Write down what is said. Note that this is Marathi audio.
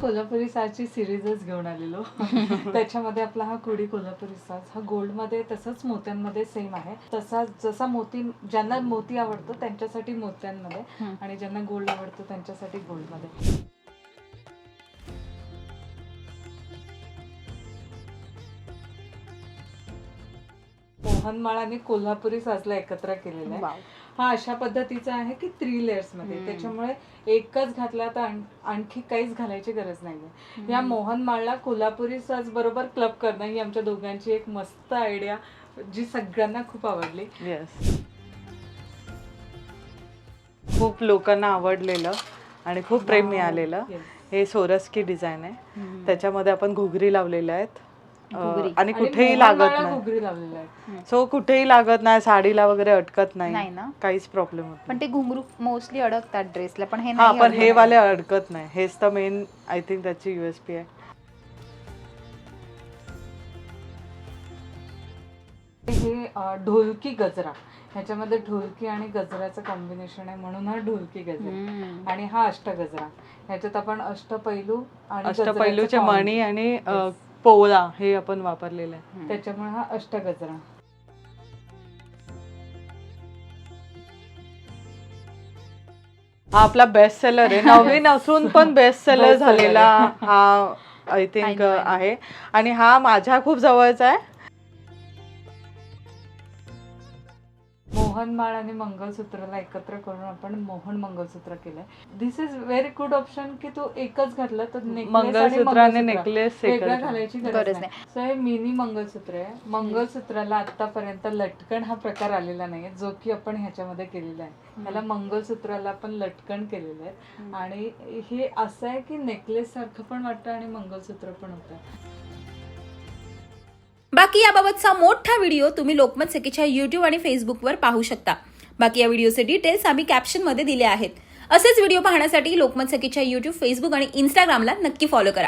कोल्हापुरी साजची सिरीजच घेऊन आलेलो. त्याच्यामध्ये आपला हा कुडी कोल्हापुरी साज हा गोल्डमध्ये तसंच मोत्यांमध्ये सेम आहे. तसा जसा मोती, ज्यांना मोती आवडतो त्यांच्यासाठी मोत्यांमध्ये आणि ज्यांना गोल्ड आवडतो त्यांच्यासाठी गोल्डमध्ये. मोहनमाळ आणि कोल्हापुरी साजला एकत्र केलेला आहे. हा अशा पद्धतीचा आहे की 3 लेयर्स मध्ये, त्याच्यामुळे एकच घातला तर आणखी काहीच घालायची गरज नाहीये. या मोहनमाळला कोल्हापुरी साज बरोबर क्लब करणं ही आमच्या दोघांची एक मस्त आयडिया, जी सगळ्यांना खूप आवडली. खूप लोकांना आवडलेलं आणि खूप प्रेम मिळालेलं. हे सोरस्की डिझाईन आहे, त्याच्यामध्ये आपण घुगरी लावलेल्या आहेत आणि कुठेही लागत नाही. सो कुठेही लागत नाही, साडीला वगैरे अडकत नाही, काहीच प्रॉब्लेम होत. पण ते घुंगरू मोस्टली अडकतात ड्रेसला, पण हे हा, पण हे वाले अडकत नाही. हेच तर मेन आय थिंक त्याची USP आहे. हे ढोलकी गजरा, ह्याच्यामध्ये ढोलकी आणि गजराचं कॉम्बिनेशन आहे म्हणून हा ढोलकी गजरा. आणि हा अष्टगजरा, ह्याच्यात आपण अष्टपैलू आणि अष्टपैलूचे मणी आणि पोवळा हे आपण वापरलेलं आहे, त्याच्यामुळे हा अष्टगजरा. हा आपला बेस्ट सेलर आहे, नवीन असून पण बेस्ट सेलर झालेला हा आय थिंक आहे. आणि हा माझ्या खूप जवळचा आहे. मोहनमाळ आणि मंगळसूत्राला एकत्र करून आपण मोहन मंगळसूत्र केलंय. दिस इज व्हेरी गुड ऑप्शन की तू एकच घातलं तर मंगळसूत्र आणि नेकलेस वेगळं घालायची गरज नाही. सो हे मिनी मंगळसूत्र आहे. मंगळसूत्राला आतापर्यंत लटकन हा प्रकार आलेला नाहीये, जो की आपण ह्याच्यामध्ये केलेला आहे. त्याला मंगळसूत्राला आपण लटकन केलेलं आहे आणि हे असं आहे की नेकलेस सारखं पण वाटतं आणि मंगळसूत्र पण होतं. बाकी याबाबतचा मोठा व्हिडिओ तुम्ही लोकमत सखीच्या YouTube आणि फेसबुकवर पाहू शकता. बाकी या व्हिडिओचे डिटेल्स आम्ही कॅप्शनमध्ये दिले आहेत. असेच व्हिडिओ पाहण्यासाठी लोकमत सखीच्या YouTube, फेसबुक आणि Instagramला नक्की फॉलो करा.